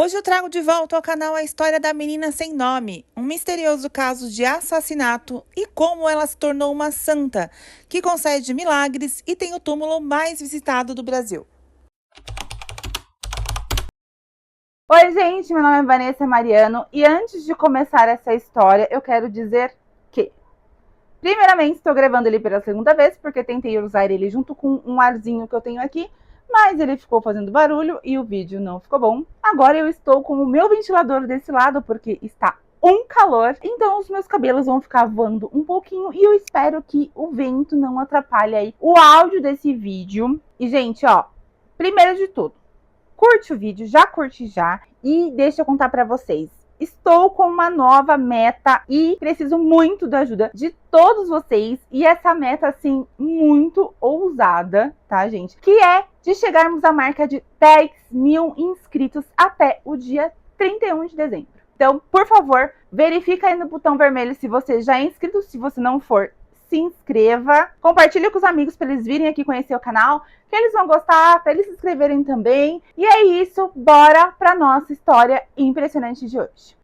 Hoje eu trago de volta ao canal a história da menina sem nome, um misterioso caso de assassinato e como ela se tornou uma santa, que concede milagres e tem o túmulo mais visitado do Brasil. Oi gente, meu nome é Vanessa Mariano e antes de começar essa história eu quero dizer que primeiramente estou gravando ele pela segunda vez porque tentei usar ele junto com um arzinho que eu tenho aqui, mas ele ficou fazendo barulho e o vídeo não ficou bom. Agora eu estou com o meu ventilador desse lado porque está um calor, então os meus cabelos vão ficar voando um pouquinho e eu espero que o vento não atrapalhe aí o áudio desse vídeo. E gente, ó, primeiro de tudo, curte o vídeo, já curte já, e deixa eu contar para vocês. Estou com uma nova meta e preciso muito da ajuda de todos vocês. E essa meta, assim, muito ousada, tá, gente? Que é de chegarmos à marca de 10 mil inscritos até o dia 31 de dezembro. Então, por favor, verifica aí no botão vermelho se você já é inscrito. Se você não for, se inscreva, compartilhe com os amigos para eles virem aqui conhecer o canal, que eles vão gostar, para eles se inscreverem também. E é isso, bora para nossa história impressionante de hoje.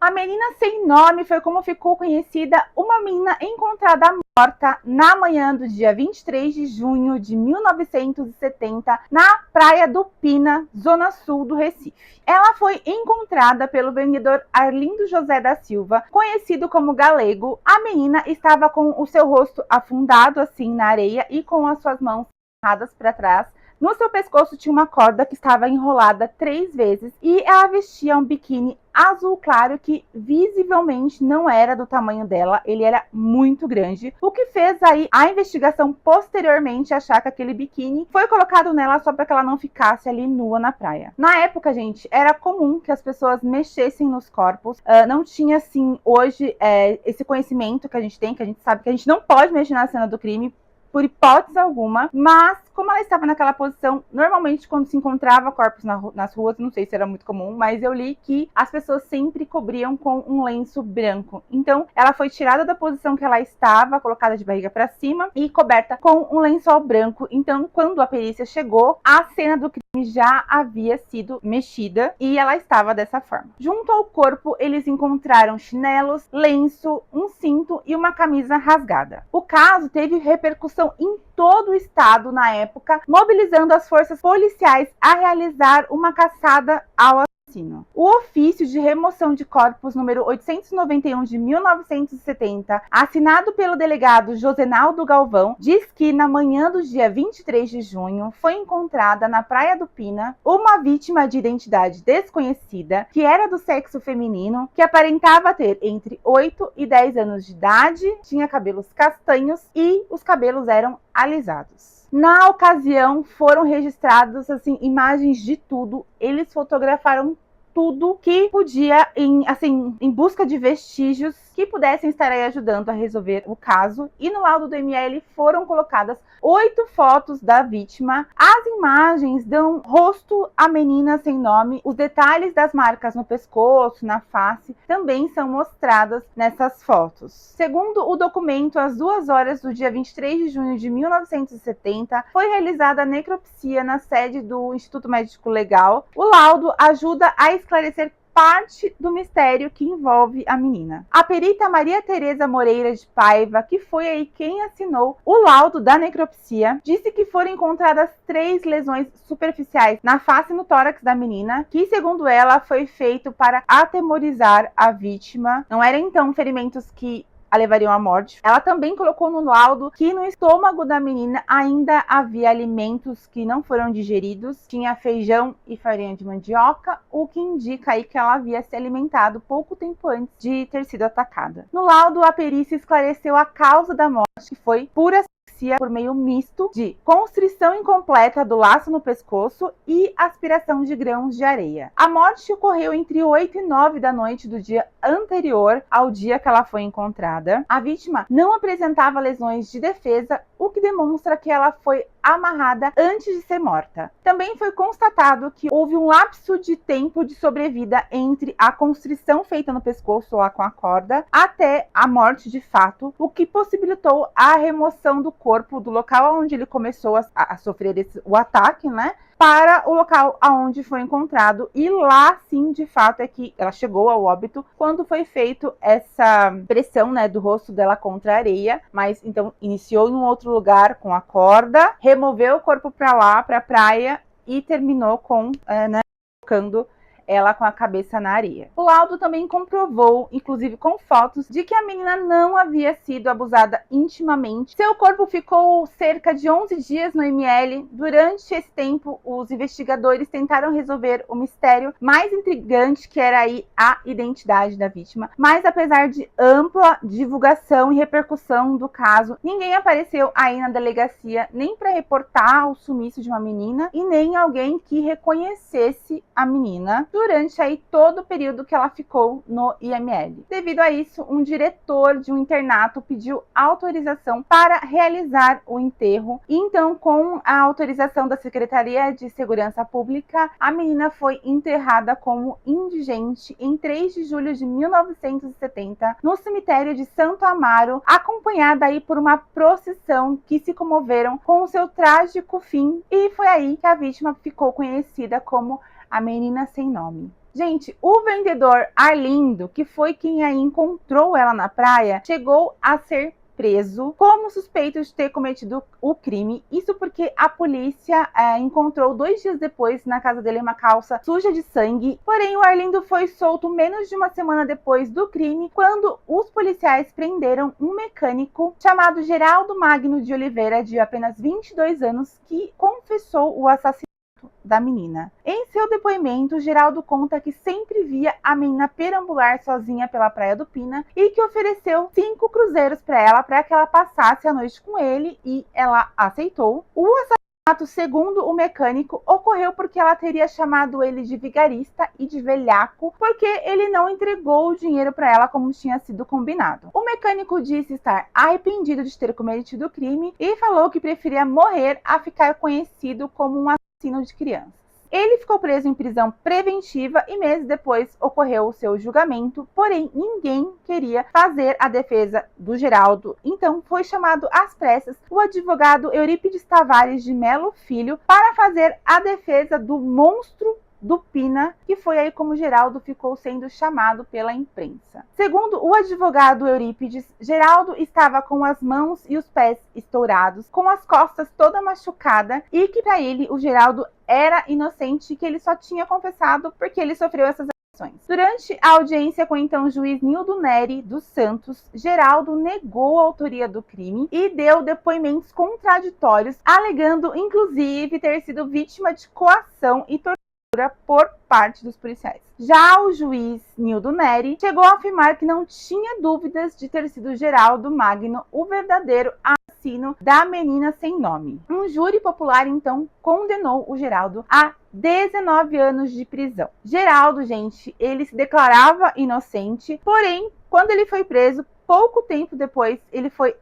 A menina sem nome foi como ficou conhecida uma menina encontrada morta na manhã do dia 23 de junho de 1970 na Praia do Pina, zona sul do Recife. Ela foi encontrada pelo vendedor Arlindo José da Silva, conhecido como Galego. A menina estava com o seu rosto afundado assim na areia e com as suas mãos amarradas para trás. No seu pescoço tinha uma corda que estava enrolada 3 vezes e ela vestia um biquíni azul claro que visivelmente não era do tamanho dela, ele era muito grande, o que fez aí a investigação posteriormente achar que aquele biquíni foi colocado nela só para que ela não ficasse ali nua na praia. Na época, gente, era comum que as pessoas mexessem nos corpos, não tinha assim hoje esse conhecimento que a gente tem, que a gente sabe que a gente não pode mexer na cena do crime por hipótese alguma, mas como ela estava naquela posição, normalmente quando se encontrava corpos nas ruas, não sei se era muito comum, mas eu li que as pessoas sempre cobriam com um lenço branco. Então, ela foi tirada da posição que ela estava, colocada de barriga para cima e coberta com um lençol branco. Então, quando a perícia chegou, a cena do crime já havia sido mexida e ela estava dessa forma. Junto ao corpo, eles encontraram chinelos, lenço, um cinto e uma camisa rasgada. O caso teve repercussão em todo o estado na época, mobilizando as forças policiais a realizar uma caçada ao assassino. O ofício de remoção de corpos número 891 de 1970, assinado pelo delegado Josenaldo Galvão, diz que na manhã do dia 23 de junho foi encontrada na Praia do Pina uma vítima de identidade desconhecida, que era do sexo feminino, que aparentava ter entre 8 e 10 anos de idade, tinha cabelos castanhos e os cabelos eram alisados. Na ocasião, foram registradas assim, imagens de tudo. Eles fotografaram tudo que podia em busca de vestígios que pudessem estar aí ajudando a resolver o caso. E no laudo do ML foram colocadas 8 fotos da vítima. As imagens dão rosto à menina sem nome. Os detalhes das marcas no pescoço, na face, também são mostradas nessas fotos. Segundo o documento, às 2 horas do dia 23 de junho de 1970, foi realizada a necropsia na sede do Instituto Médico Legal. O laudo ajuda a esclarecer parte do mistério que envolve a menina. A perita Maria Tereza Moreira de Paiva, que foi aí quem assinou o laudo da necropsia, disse que foram encontradas 3 lesões superficiais na face e no tórax da menina, que segundo ela foi feito para atemorizar a vítima. Não eram então ferimentos que a levariam à morte. Ela também colocou no laudo que no estômago da menina ainda havia alimentos que não foram digeridos, tinha feijão e farinha de mandioca, o que indica aí que ela havia se alimentado pouco tempo antes de ter sido atacada. No laudo, a perícia esclareceu a causa da morte, que foi por por meio misto de constrição incompleta do laço no pescoço e aspiração de grãos de areia. A morte ocorreu entre 8 e 9 da noite do dia anterior ao dia que ela foi encontrada. A vítima não apresentava lesões de defesa, o que demonstra que ela foi amarrada antes de ser morta. Também foi constatado que houve um lapso de tempo de sobrevida entre a constrição feita no pescoço lá com a corda até a morte de fato, o que possibilitou a remoção do corpo do local onde ele começou a sofrer o ataque, né? para o local aonde foi encontrado, e lá sim, de fato, é que ela chegou ao óbito quando foi feito essa pressão, né, do rosto dela contra a areia. Mas então iniciou em um outro lugar com a corda, removeu o corpo para lá, para a praia, e terminou com, colocando ela com a cabeça na areia. O laudo também comprovou, inclusive com fotos, de que a menina não havia sido abusada intimamente. Seu corpo ficou cerca de 11 dias no IML. Durante esse tempo, os investigadores tentaram resolver o mistério mais intrigante, que era aí a identidade da vítima. Mas apesar de ampla divulgação e repercussão do caso, ninguém apareceu aí na delegacia, nem para reportar o sumiço de uma menina, e nem alguém que reconhecesse a menina durante aí todo o período que ela ficou no IML. Devido a isso, um diretor de um internato pediu autorização para realizar o enterro. E então, com a autorização da Secretaria de Segurança Pública, a menina foi enterrada como indigente em 3 de julho de 1970, no cemitério de Santo Amaro, acompanhada aí por uma procissão que se comoveram com o seu trágico fim. E foi aí que a vítima ficou conhecida como a menina sem nome. Gente, o vendedor Arlindo, que foi quem aí encontrou ela na praia, chegou a ser preso como suspeito de ter cometido o crime. Isso porque a polícia encontrou 2 dias depois na casa dele uma calça suja de sangue. Porém, o Arlindo foi solto menos de uma semana depois do crime, quando os policiais prenderam um mecânico chamado Geraldo Magno de Oliveira, de apenas 22 anos, que confessou o assassinato da menina. Em seu depoimento, Geraldo conta que sempre via a menina perambular sozinha pela Praia do Pina e que ofereceu 5 cruzeiros para que ela passasse a noite com ele, e ela aceitou. O assassinato, segundo o mecânico, ocorreu porque ela teria chamado ele de vigarista e de velhaco, porque ele não entregou o dinheiro para ela como tinha sido combinado. O mecânico disse estar arrependido de ter cometido o crime e falou que preferia morrer a ficar conhecido como um assassino de crianças. Ele ficou preso em prisão preventiva e meses depois ocorreu o seu julgamento, porém ninguém queria fazer a defesa do Geraldo. Então foi chamado às pressas o advogado Eurípides Tavares de Melo Filho para fazer a defesa do monstro do Pina, que foi aí como Geraldo ficou sendo chamado pela imprensa. Segundo o advogado Eurípides, Geraldo estava com as mãos e os pés estourados, com as costas toda machucada, e que para ele o Geraldo era inocente, que ele só tinha confessado porque ele sofreu essas ações. Durante a audiência com o então juiz Nildo Neri dos Santos, Geraldo negou a autoria do crime e deu depoimentos contraditórios, alegando inclusive ter sido vítima de coação e tortura por parte dos policiais. Já o juiz Nildo Neri chegou a afirmar que não tinha dúvidas de ter sido Geraldo Magno o verdadeiro assassino da menina sem nome. Um júri popular então condenou o Geraldo a 19 anos de prisão. Geraldo, gente, ele se declarava inocente, porém, quando ele foi preso, pouco tempo depois, ele foi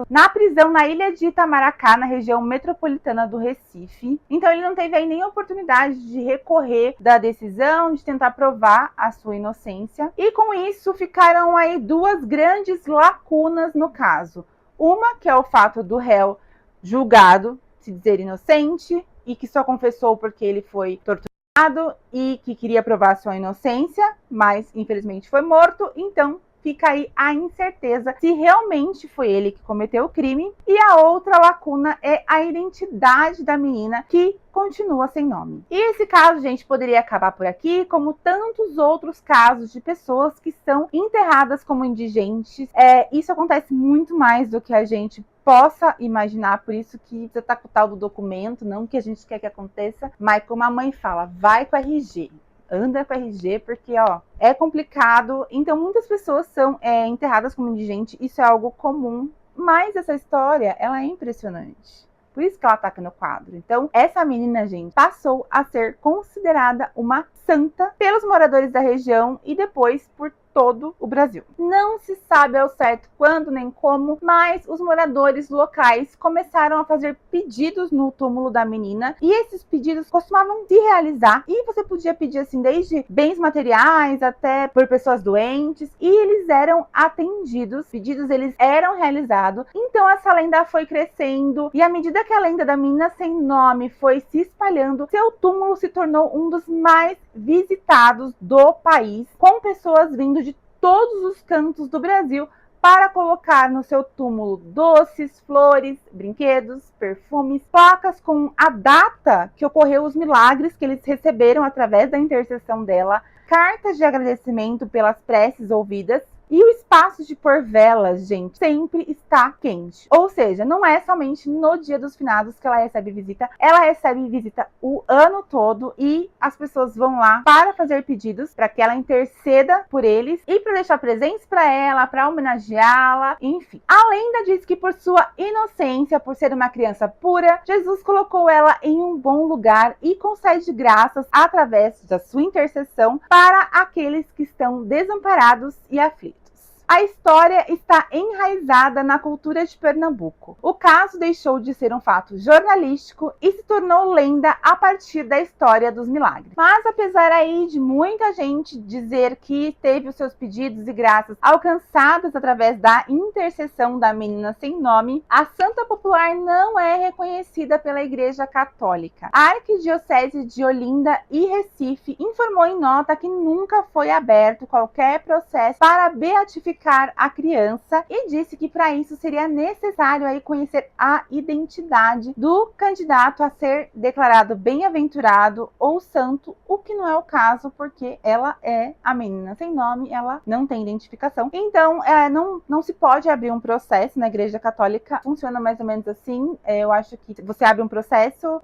na prisão na ilha de Itamaracá, na região metropolitana do Recife. Então ele não teve aí nem oportunidade de recorrer da decisão, de tentar provar a sua inocência. E com isso ficaram aí 2 grandes lacunas no caso. Uma, que é o fato do réu julgado se dizer inocente e que só confessou porque ele foi torturado e que queria provar sua inocência, mas infelizmente foi morto. Então fica aí a incerteza se realmente foi ele que cometeu o crime. E a outra lacuna é a identidade da menina, que continua sem nome. E esse caso, gente, poderia acabar por aqui, como tantos outros casos de pessoas que são enterradas como indigentes. Isso acontece muito mais do que a gente possa imaginar, por isso que você tá com o tal do documento, não que a gente quer que aconteça, mas como a mãe fala, vai com RG. Anda com RG, porque é complicado. Então muitas pessoas são enterradas como indigente, isso é algo comum, mas essa história, ela é impressionante. Por isso que ela tá aqui no quadro. Então, essa menina, gente, passou a ser considerada uma santa pelos moradores da região e depois por todo o Brasil. Não se sabe ao certo quando nem como, mas os moradores locais começaram a fazer pedidos no túmulo da menina, e esses pedidos costumavam se realizar, e você podia pedir assim desde bens materiais até por pessoas doentes, e eles eram atendidos, pedidos eles eram realizados. Então essa lenda foi crescendo, e à medida que a lenda da menina sem nome foi se espalhando, seu túmulo se tornou um dos mais visitados do país, com pessoas vindo de todos os cantos do Brasil para colocar no seu túmulo doces, flores, brinquedos, perfumes, placas com a data que ocorreu os milagres que eles receberam através da intercessão dela, cartas de agradecimento pelas preces ouvidas. E o espaço de pôr velas, gente, sempre está quente. Ou seja, não é somente no dia dos finados que ela recebe visita. Ela recebe visita o ano todo, e as pessoas vão lá para fazer pedidos, para que ela interceda por eles e para deixar presentes para ela, para homenageá-la, enfim. A lenda diz que por sua inocência, por ser uma criança pura, Jesus colocou ela em um bom lugar e concede graças através da sua intercessão para aqueles que estão desamparados e aflitos. A história está enraizada na cultura de Pernambuco. O caso deixou de ser um fato jornalístico e se tornou lenda a partir da história dos milagres. Mas apesar aí de muita gente dizer que teve os seus pedidos e graças alcançados através da intercessão da menina sem nome, a Santa Popular não é reconhecida pela Igreja Católica. A Arquidiocese de Olinda e Recife informou em nota que nunca foi aberto qualquer processo para beatificar a criança, e disse que para isso seria necessário aí conhecer a identidade do candidato a ser declarado bem-aventurado ou santo, o que não é o caso, porque ela é a menina sem nome, ela não tem identificação. Então, não se pode abrir um processo na Igreja Católica. Funciona mais ou menos assim. Eu acho que você abre um processo,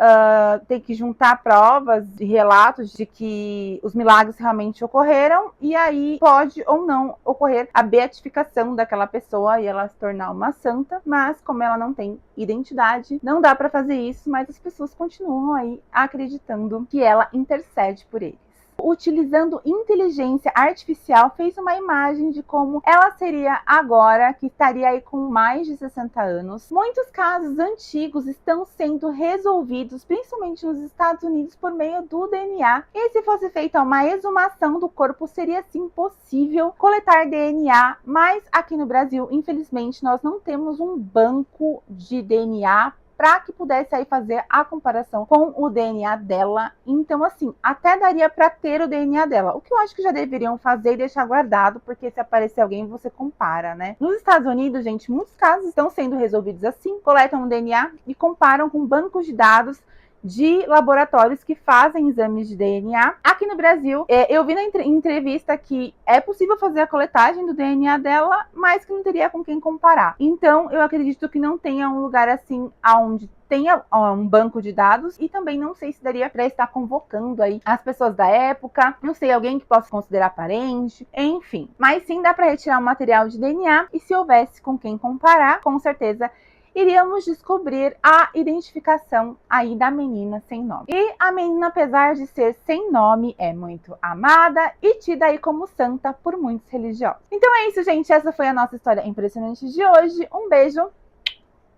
tem que juntar provas e relatos de que os milagres realmente ocorreram, e aí pode ou não ocorrer a beatificação daquela pessoa e ela se tornar uma santa, mas como ela não tem identidade, não dá para fazer isso, mas as pessoas continuam aí acreditando que ela intercede por eles. Utilizando inteligência artificial, fez uma imagem de como ela seria agora, que estaria aí com mais de 60 anos. Muitos casos antigos estão sendo resolvidos, principalmente nos Estados Unidos, por meio do DNA. E se fosse feita uma exumação do corpo, seria sim possível coletar DNA, mas aqui no Brasil, infelizmente, nós não temos um banco de DNA para que pudesse aí fazer a comparação com o DNA dela. Então, assim, até daria para ter o DNA dela, o que eu acho que já deveriam fazer e deixar guardado, porque se aparecer alguém, você compara, né? Nos Estados Unidos, gente, muitos casos estão sendo resolvidos assim, coletam o DNA e comparam com bancos de dados de laboratórios que fazem exames de DNA. Aqui no Brasil, eu vi na entrevista que é possível fazer a coletagem do DNA dela, mas que não teria com quem comparar. Então, eu acredito que não tenha um lugar assim onde tenha um banco de dados, e também não sei se daria para estar convocando aí as pessoas da época, não sei, alguém que possa considerar parente, enfim. Mas sim dá para retirar o material de DNA, e se houvesse com quem comparar, com certeza iríamos descobrir a identificação aí da menina sem nome. E a menina, apesar de ser sem nome, é muito amada e tida aí como santa por muitos religiosos. Então é isso, gente. Essa foi a nossa história impressionante de hoje. Um beijo.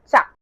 Tchau.